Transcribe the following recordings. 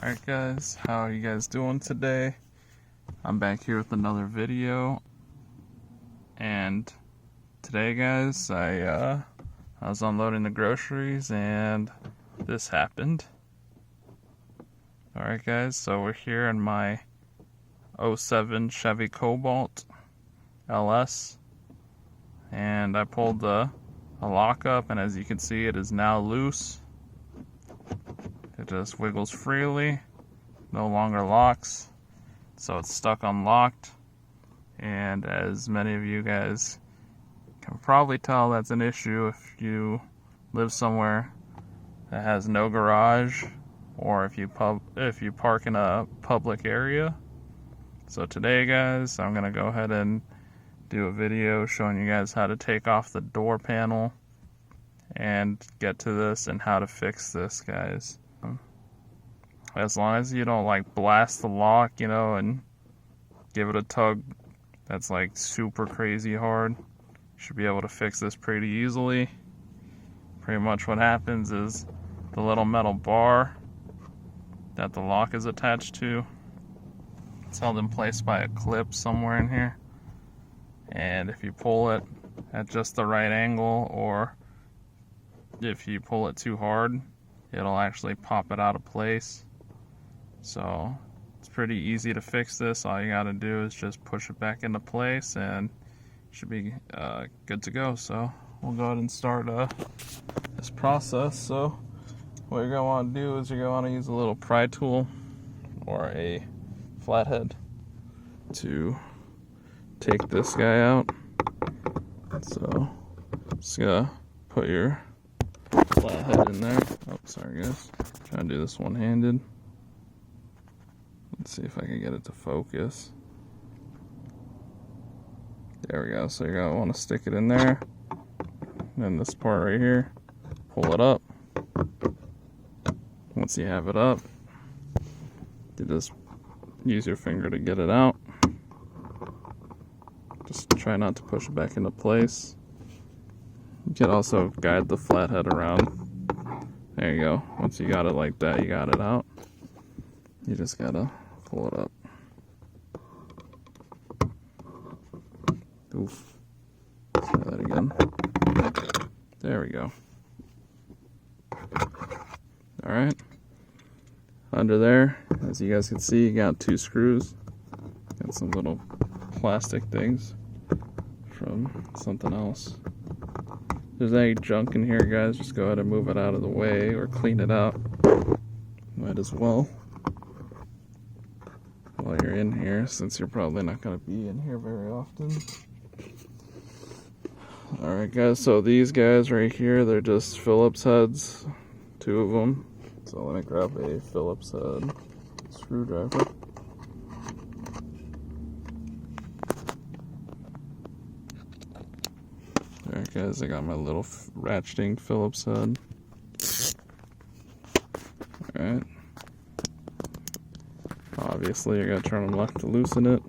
Alright guys, how are you guys doing today? I'm back here with another video, and today guys, I was unloading the groceries and this happened. Alright guys, so we're here in my 07 Chevy Cobalt LS, and I pulled a lock up, and as you can see, it is now loose. It just wiggles freely, no longer locks, so it's stuck unlocked. And as many of you guys can probably tell, that's an issue if you live somewhere that has no garage, or if you park in a public area. So today guys, I'm gonna go ahead and do a video showing you guys how to take off the door panel and get to this and how to fix this, guys. As long as you don't like blast the lock, you know, and give it a tug that's like super crazy hard, you should be able to fix this pretty easily. Pretty much what happens is the little metal bar that the lock is attached to, it's held in place by a clip somewhere in here, and if you pull it at just the right angle, or if you pull it too hard, it'll actually pop it out of place. So it's pretty easy to fix this. All you gotta do is just push it back into place and it should be good to go. So we'll go ahead and start this process. So what you're gonna want to do is you're gonna want to use a little pry tool or a flathead to take this guy out. So just gonna put your flathead in there. Oh, sorry guys, trying to do this one-handed. Let's see if I can get it to focus. There we go. So you're gonna want to stick it in there, and then this part right here, pull it up. Once you have it up, you just use your finger to get it out. Just try not to push it back into place. You can also guide the flathead around. There you go. Once you got it like that, you got it out. You just gotta pull it up. Oof. Let's try that again. There we go. Alright. Under there, as you guys can see, you got 2 screws. Got some little plastic things from something else. If there's any junk in here, guys, just go ahead and move it out of the way or clean it out. Might as well while you're in here, since you're probably not going to be in here very often. Alright guys, so these guys right here, they're just Phillips heads, 2 of them. So let me grab a Phillips head screwdriver. Alright guys, I got my little ratcheting Phillips head. Alright. Obviously, you're going to turn them left to loosen it.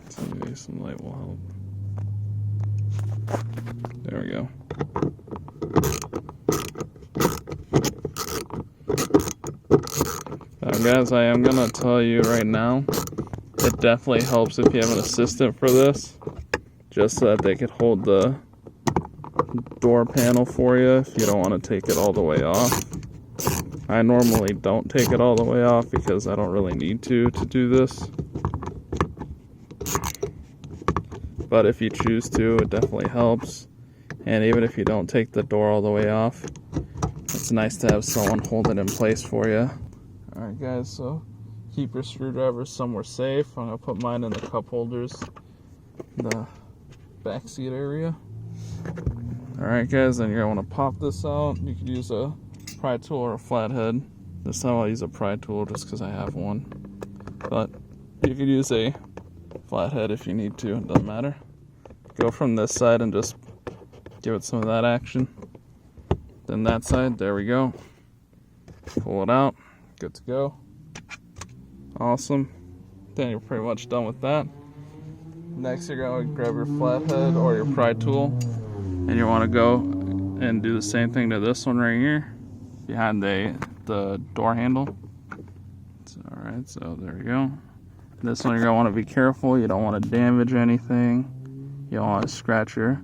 So maybe some light will help. There we go. Guys, I am going to tell you right now, it definitely helps if you have an assistant for this, just so that they could hold the door panel for you if you don't want to take it all the way off. I normally don't take it all the way off because I don't really need to do this. But if you choose to, it definitely helps. And even if you don't take the door all the way off, it's nice to have someone hold it in place for you. Alright guys, so keep your screwdrivers somewhere safe. I'm going to put mine in the cup holders, the back seat area. Alright guys, then you're going to want to pop this out. You could use a pry tool or a flathead. This time I'll use a pry tool just because I have one. But you could use a flathead if you need to, it doesn't matter. Go from this side and just give it some of that action. Then that side, there we go. Pull it out, good to go. Awesome. Then you're pretty much done with that. Next, you're going to grab your flathead or your pry tool And you want to go and do the same thing to this one right here, behind the door handle. Alright, so there you go. This one you're going to want to be careful. You don't want to damage anything. You don't want to scratch your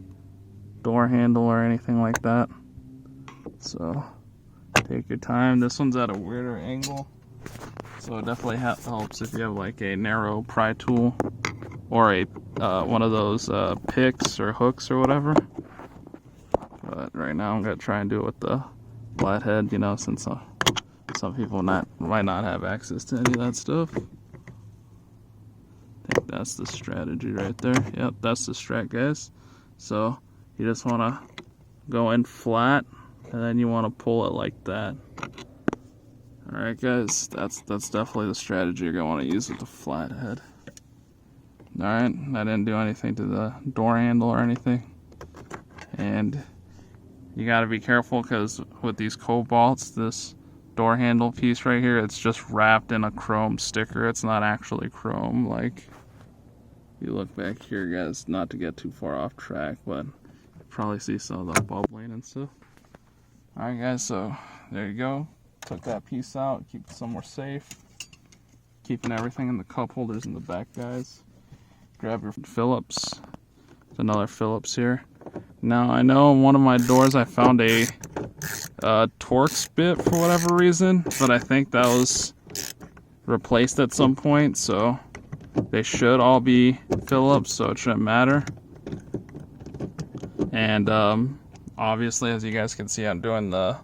door handle or anything like that. So take your time. This one's at a weirder angle, so it definitely helps if you have like a narrow pry tool or a one of those picks or hooks or whatever. But right now I'm gonna try and do it with the flathead, you know, since some people might not have access to any of that stuff. I think that's the strategy right there. Yep, that's the strat, guys. So you just want to go in flat, and then you want to pull it like that. Alright guys, that's definitely the strategy you're going to want to use with the flathead. Alright, I didn't do anything to the door handle or anything. And you got to be careful, because with these Cobalts, this door handle piece right here, it's just wrapped in a chrome sticker. It's not actually chrome. Like, you look back here, guys, not to get too far off track, but you probably see some of the bubbling and stuff. Alright guys, so there you go. Took that piece out, keep it somewhere safe. Keeping everything in the cup holders in the back, guys. Grab your Phillips. There's another Phillips here. Now, I know in one of my doors I found a Torx bit for whatever reason, but I think that was replaced at some point, so they should all be Phillips, so it shouldn't matter. And obviously, as you guys can see, I'm doing the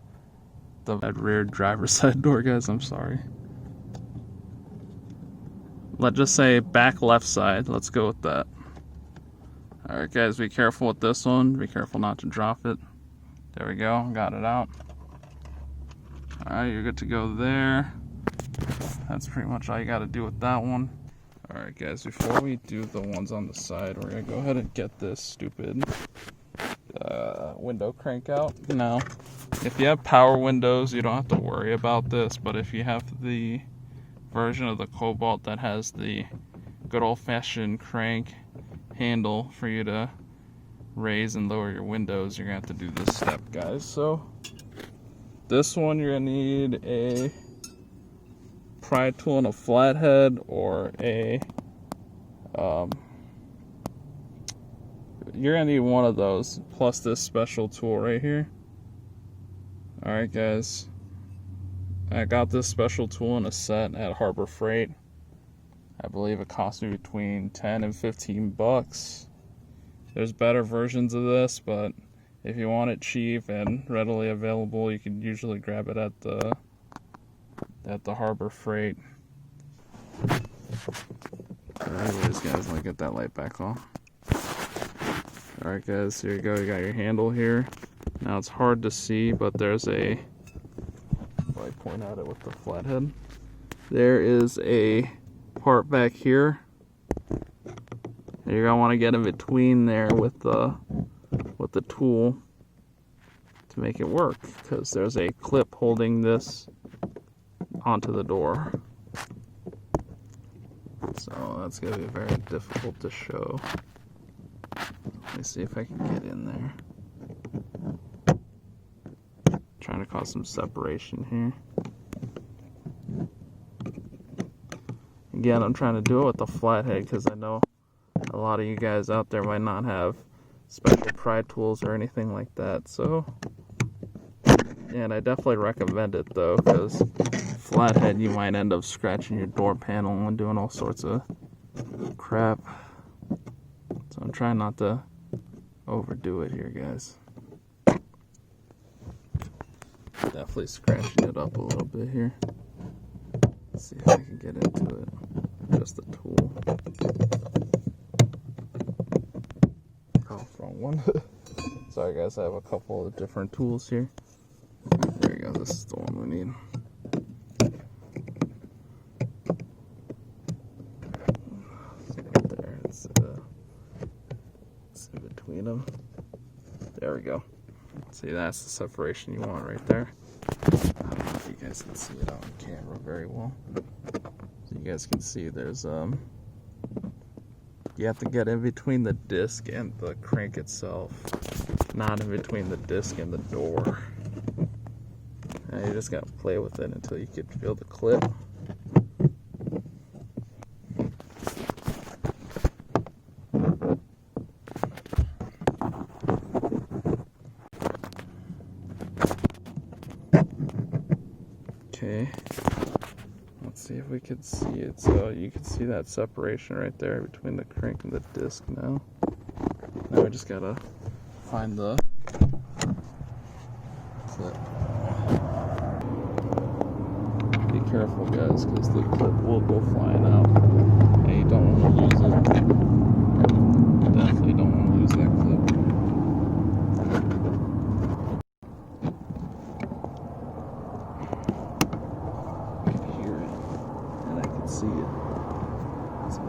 rear driver's side door, guys. I'm sorry. Let's just say back left side. Let's go with that. Alright guys, be careful with this one. Be careful not to drop it. There we go, got it out. Alright, you're good to go there. That's pretty much all you got to do with that one. Alright guys, before we do the ones on the side, we're going to go ahead and get this stupid window crank out. Now, if you have power windows, you don't have to worry about this, but if you have the version of the Cobalt that has the good old-fashioned crank handle for you to raise and lower your windows, you're gonna have to do this step, guys. So this one, you're gonna need a pry tool and a flathead, or a you're gonna need one of those plus this special tool right here. Alright guys, I got this special tool in a set at Harbor Freight. I believe it cost me between 10 and 15 bucks. There's better versions of this, but if you want it cheap and readily available, you can usually grab it at the Harbor Freight. Anyways, guys, let me get that light back on. Alright guys, here you go. You got your handle here. Now it's hard to see, but there's a, if I point at it with the flathead, there is a part back here. You're gonna want to get in between there with the tool to make it work, because there's a clip holding this onto the door. So that's gonna be very difficult to show. Let me see if I can get in there. Trying to cause some separation here. Again, I'm trying to do it with the flathead because I know a lot of you guys out there might not have special pry tools or anything like that. So, and I definitely recommend it though, because flathead, you might end up scratching your door panel and doing all sorts of crap. So I'm trying not to overdo it here, guys. Definitely scratching it up a little bit here. Let's see if I can get into it. Just the tool. Oh, wrong one. Sorry guys, I have a couple of different tools here. There you go, this is the one we need. So right there, it's in between them. There we go. See, that's the separation you want right there. I don't know if you guys can see it on camera very well. So you guys can see there's You have to get in between the disc and the crank itself, not in between the disc and the door. And you just gotta play with it until you can feel the clip. Okay, let's see if we can see it. So you can see that separation right there between the crank and the disc now. Now we just gotta find the clip. Be careful, guys, because the clip will go flying out and you don't want to lose it. You definitely don't want to lose that clip. See it. So,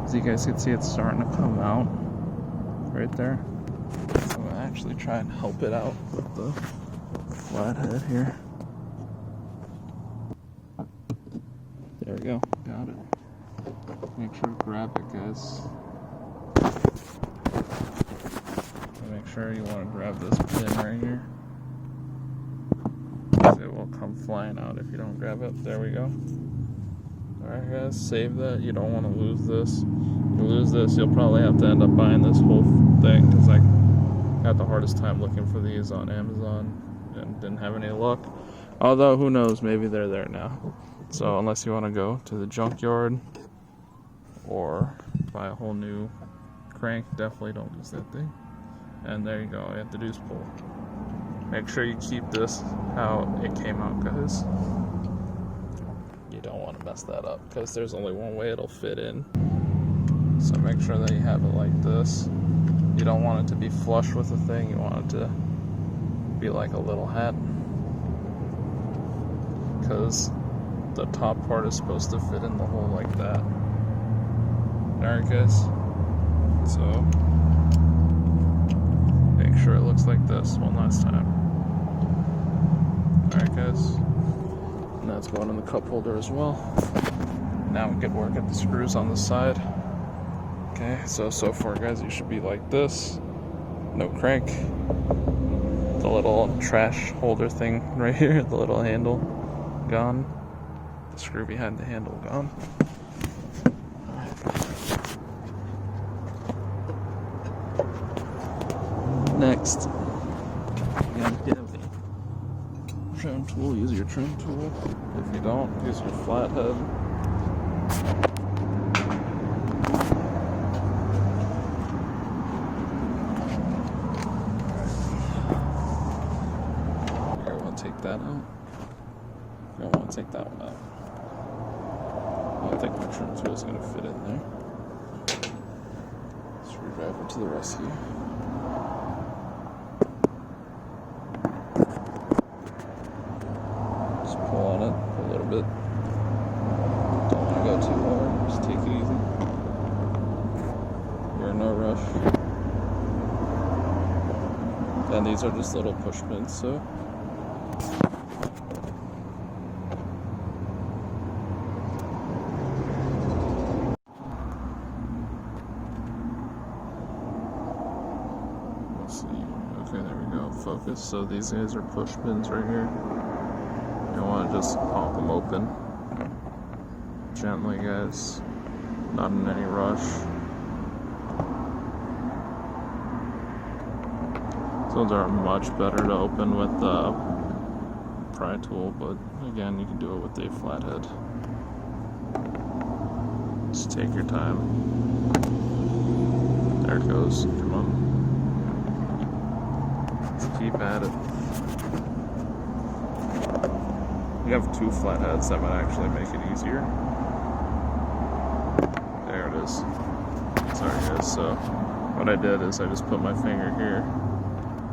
as you guys can see, it's starting to come out right there. So I'm gonna actually try and help it out with the flathead here. There we go, got it. Make sure to grab it, guys. Make sure you want to grab this pin right here. It will come flying out if you don't grab it. There we go. Alright guys, save that. You don't want to lose this. If you lose this, you'll probably have to end up buying this whole thing, because I had the hardest time looking for these on Amazon and didn't have any luck. Although, who knows, maybe they're there now. So unless you want to go to the junkyard or buy a whole new crank, definitely don't use that thing. And there you go, all you have to do is pull. Make sure you keep this how it came out, guys. You don't want to mess that up, because there's only one way it'll fit in. So make sure that you have it like this. You don't want it to be flush with the thing, you want it to be like a little hat. Because the top part is supposed to fit in the hole like that. Alright guys, so make sure it looks like this one last time. Alright guys, and that's going in the cup holder as well. Now we can work at the screws on the side. Okay, so far guys, you should be like this. No crank. The little trash holder thing right here, the little handle, gone. The screw behind the handle, gone. Next, you gotta get a trim tool. Use your trim tool. If you don't, use your flathead. You want to take that out. You don't want to take that one out. I don't think my trim tool is going to fit in there. Screwdriver to the rescue. Pull on it a little bit. Don't want to go too hard. Just take it easy. You're in no rush. And these are just little push pins, so. Let's see. Okay, there we go. Focus. So these guys are push pins right here. You want to just pop them open gently, guys, not in any rush. Those are much better to open with the pry tool, but again, you can do it with a flathead. Just take your time. There it goes. Come on. Just keep at it. You have two flatheads, that might actually make it easier. There it is. Sorry guys, so what I did is I just put my finger here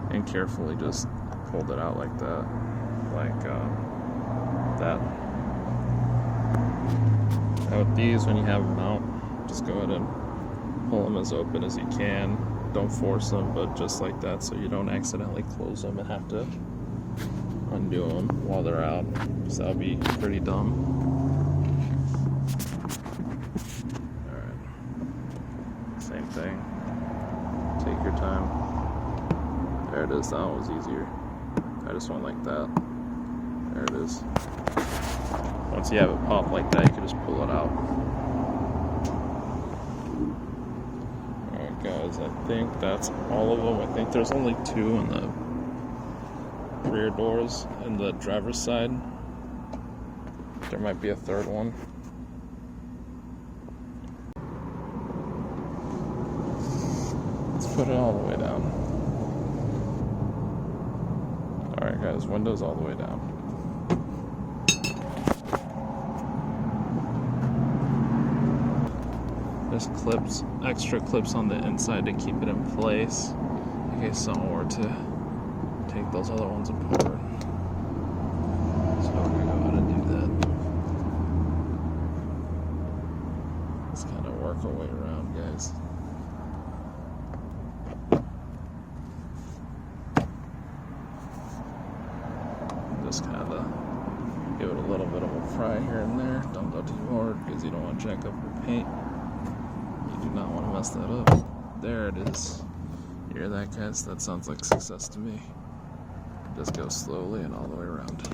and carefully just pulled it out like that. That. Now with these, when you have them out, just go ahead and pull them as open as you can. Don't force them, but just like that, so you don't accidentally close them and have to undo them while they're out, so that'll be pretty dumb. time. There it is, that one was easier. I just went like that. There it is. Once you have it pop like that, you can just pull it out. Alright guys, I think that's all of them. I think there's only 2 in the rear doors and the driver's side. There might be a 3rd one. Let's put it all the way down. Alright guys, windows all the way down. There's clips, extra clips on the inside to keep it in place in case someone were to take those other ones apart. So we're gonna go ahead and do that. Let's kind of work our way around, guys. Just kind of give it a little bit of a pry here and there. Don't go too hard because you don't want to jack up your paint. You do not want to mess that up. There it is. You hear that, guys? That sounds like success to me. Just go slowly and all the way around.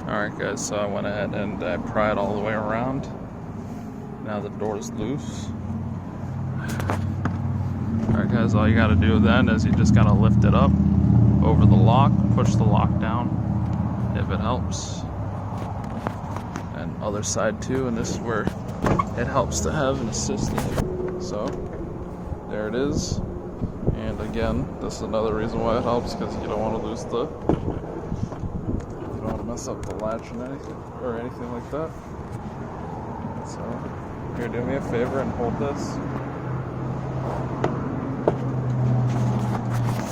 Alright guys, so I went ahead and I pried all the way around. Now the door's loose. Alright guys, all you gotta do then is you just gotta lift it up over the lock, push the lock down if it helps. And other side too, and this is where it helps to have an assistant. So, there it is. And again, this is another reason why it helps, because you don't want to lose the, mess up the latch and anything like that. So here, do me a favor and hold this.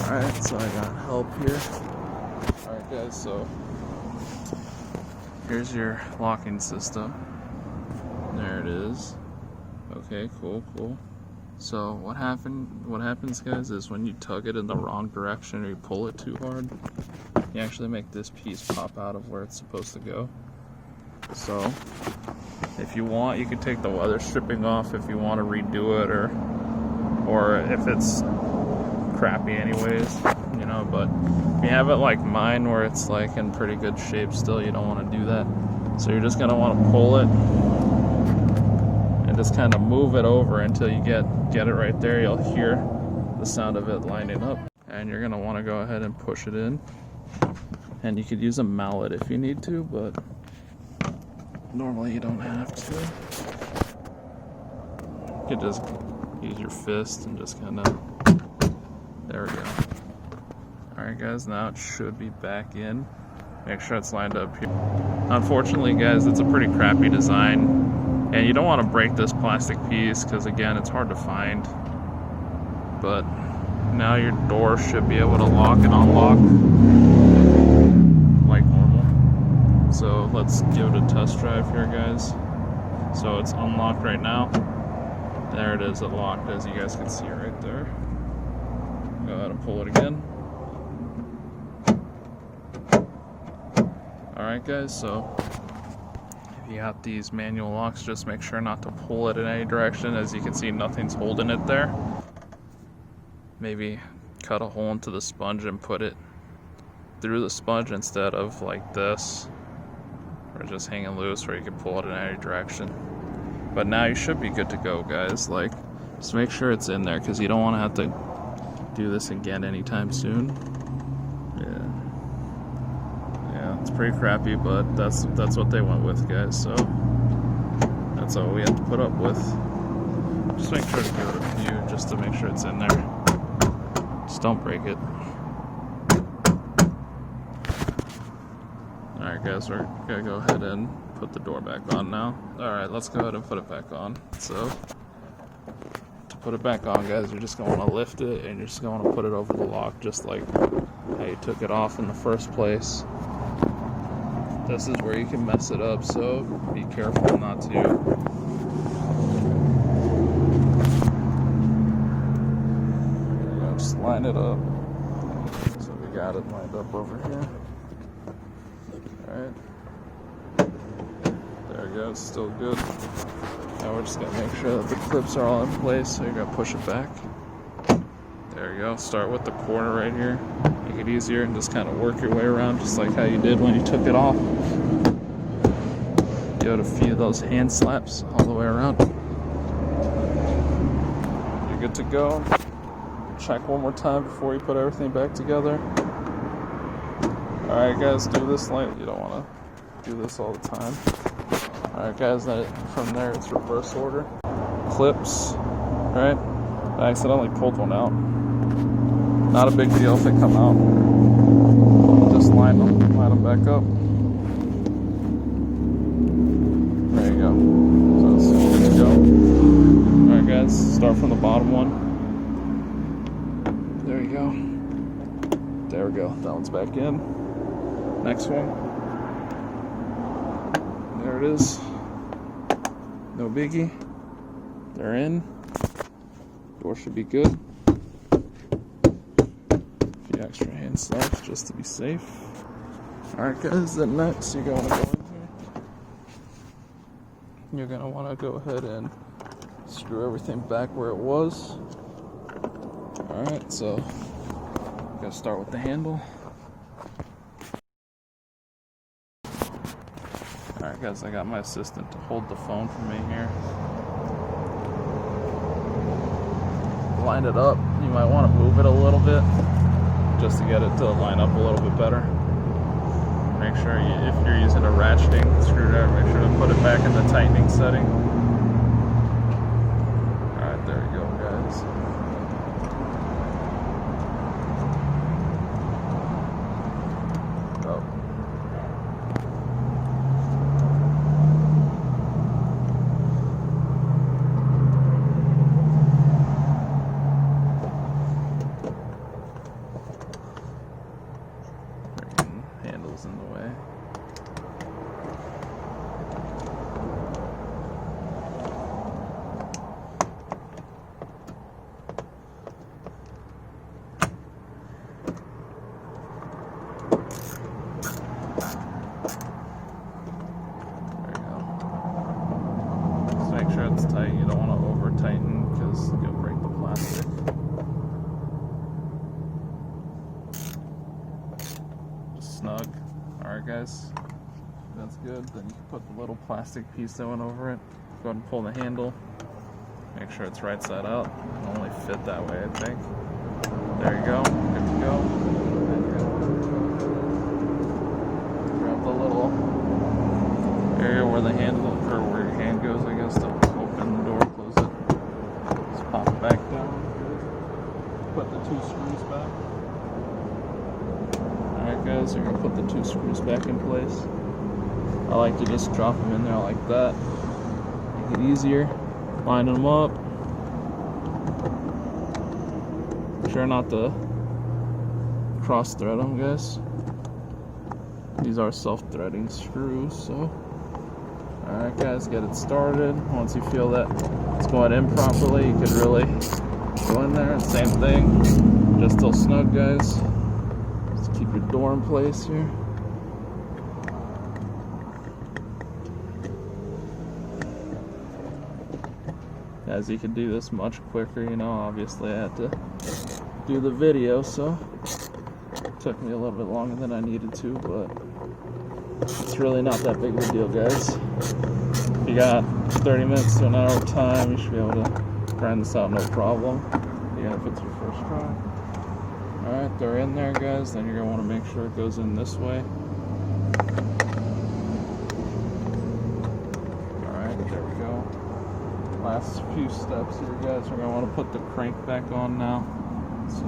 Alright, so I got help here. Alright guys, so here's your locking system. There it is. Okay, cool. So what happens guys is when you tug it in the wrong direction or you pull it too hard, you actually make this piece pop out of where it's supposed to go. So if you want, you can take the weather stripping off if you want to redo it, or if it's crappy anyways, you know. But if you have it like mine where it's like in pretty good shape still, you don't want to do that. So you're just gonna want to pull it and just kind of move it over until you get it right there. You'll hear the sound of it lining up, and you're gonna want to go ahead and push it in. And you could use a mallet if you need to, but normally you don't have to. You could just use your fist and just kind of, there we go. Alright guys, now it should be back in. Make sure it's lined up here. Unfortunately guys, it's a pretty crappy design, and you don't want to break this plastic piece because again, it's hard to find. But now your door should be able to lock and unlock like normal. So let's give it a test drive here guys. So it's unlocked right now. There it is, it locked, as you guys can see right there. Go ahead and pull it again. Alright guys, so if you got these manual locks, just make sure not to pull it in any direction. As you can see, nothing's holding it there. Maybe cut a hole into the sponge and put it through the sponge instead of like this, or just hanging loose where you can pull it in any direction. But now you should be good to go guys. Like, just make sure it's in there because you don't want to have to do this again anytime soon. Yeah, it's pretty crappy, but that's what they went with guys, so that's all we have to put up with. Just make sure to give it a few just to make sure it's in there. Just don't break it. Alright guys, we're gonna go ahead and put the door back on now. Alright, let's go ahead and put it back on. So, to put it back on, guys, you're just gonna wanna lift it and you're just gonna wanna put it over the lock just like how you took it off in the first place. This is where you can mess it up, so be careful not to. Just line it up. So we got it lined up over here. Alright. There we go, it's still good. Now we're just gonna make sure that the clips are all in place, so you're gonna push it back. There you go, start with the corner right here. Make it easier and just kind of work your way around just like how you did when you took it off. Give it a few of those hand slaps all the way around. You're good to go. Check one more time before you put everything back together. Alright guys, do this like you don't want to do this all the time. Alright guys, then from there it's reverse order. Clips, alright? I accidentally pulled one out. Not a big deal if they come out. Just line them back up. There you go. So it's good to go. Alright guys, start from the bottom one. There you go. There we go. That one's back in. Next one. There it is. No biggie. They're in. Door should be good. A few extra hand slaps just to be safe. Alright guys, then next you're going to go in here. You're going to want to go ahead and screw everything back where it was. Alright, so I'm going to start with the handle. Alright guys, I got my assistant to hold the phone for me here. Line it up. You might want to move it a little bit just to get it to line up a little bit better. Make sure if you're using a ratcheting screwdriver, make sure to put it back in the tightening setting. Alright, there we go guys. Handles in the way. There you go. Just make sure it's tight. You don't want to over tighten because you'll break the plastic. Snug. Alright guys, that's good. Then you can put the little plastic piece that went over it. Go ahead and pull the handle. Make sure it's right side out. It'll only fit that way, I think. There you go. Good to go. Grab the little area where the handle, or where your hand goes, I guess, to open the door, close it. Just pop it back down. Put the two screws back. Alright guys, you're going to put the two screws back in place. I like to just drop them in there like that. Make it easier. Line them up. Make sure not to cross thread them, guys. These are self-threading screws, so. Alright guys, get it started. Once you feel that it's going in properly, you can really go in there. Same thing. Just still snug, guys. Keep your door in place here. Guys, you can do this much quicker, you know. Obviously, I had to do the video, so it took me a little bit longer than I needed to, but it's really not that big of a deal, guys. If you got 30 minutes to an hour of time, you should be able to grind this out no problem. Even if it's your first try. Alright, they're in there, guys. Then you're going to want to make sure it goes in this way. Alright, there we go. Last few steps here, guys. We're going to want to put the crank back on now. So,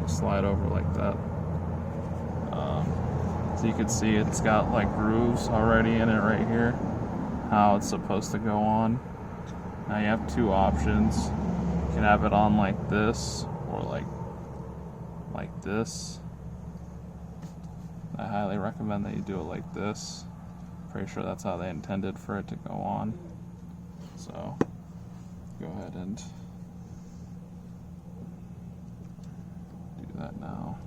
slide over like that. So you can see it's got like grooves already in it right here, how it's supposed to go on. Now you have two options. You can have it on like this or like this. I highly recommend that you do it like this. Pretty sure that's how they intended for it to go on. So go ahead and do that now.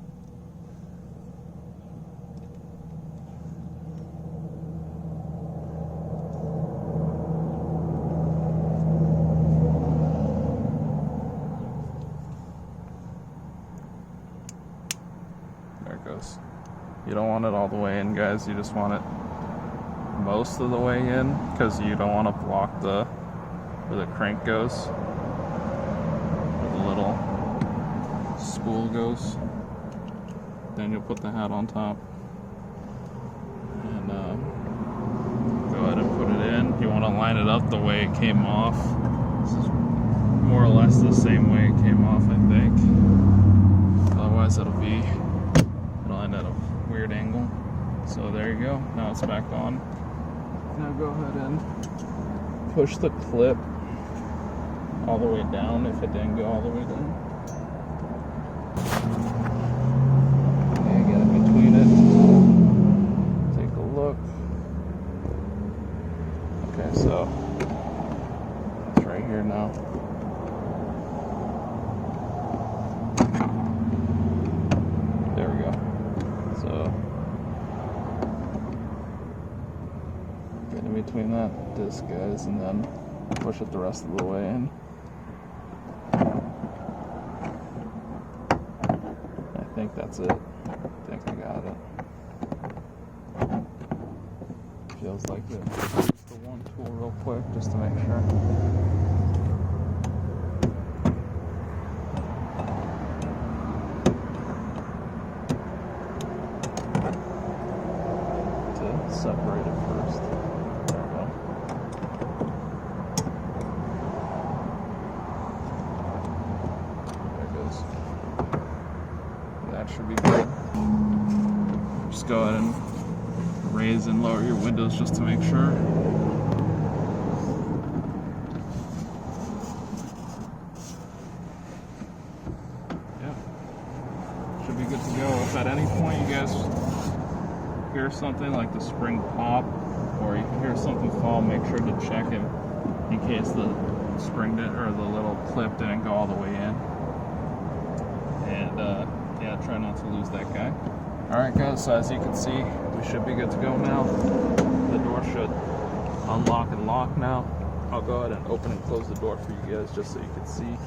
There it goes. You don't want it all the way in, guys. You just want it most of the way in, because you don't want to block where the crank goes, where the little spool goes. Then you'll put the hat on top and go ahead and put it in. You want to line it up the way it came off. This is more or less the same way it came off, I think. Otherwise it'll end at a weird angle. So there you go. Now it's back on. Now go ahead and push the clip all the way down if it didn't go all the way down. Okay, get it between it. Take a look. Okay, so it's right here now. There we go. So get in between that disc, guys, and then push it the rest of the way in. I think that's it. I think I got it. Feels like it. Use the one tool real quick just to make sure. To separate it first. There we go. There it goes. That should be good. Just go ahead and raise and lower your windows just to make sure. Yeah. Should be good to go. If at any point you guys hear something like the spring pop or you hear something fall, make sure to check it in case the spring didn't, or the little clip didn't go all the way in. And yeah, try not to lose that guy. Alright guys, so as you can see, we should be good to go now. The door should unlock and lock now. I'll go ahead and open and close the door for you guys just so you can see.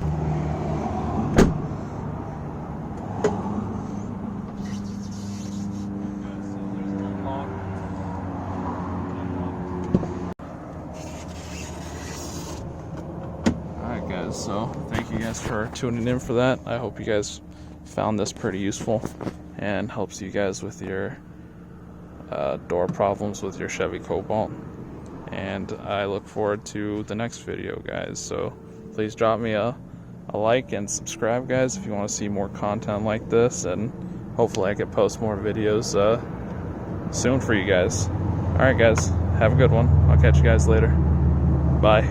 Alright guys, so thank you guys for tuning in for that. I hope you guys found this pretty useful and helps you guys with your door problems with your Chevy Cobalt. And I look forward to the next video, guys. So please drop me a like and subscribe, guys, if you want to see more content like this, and hopefully I can post more videos soon for you guys. Alright guys, have a good one. I'll catch you guys later. Bye.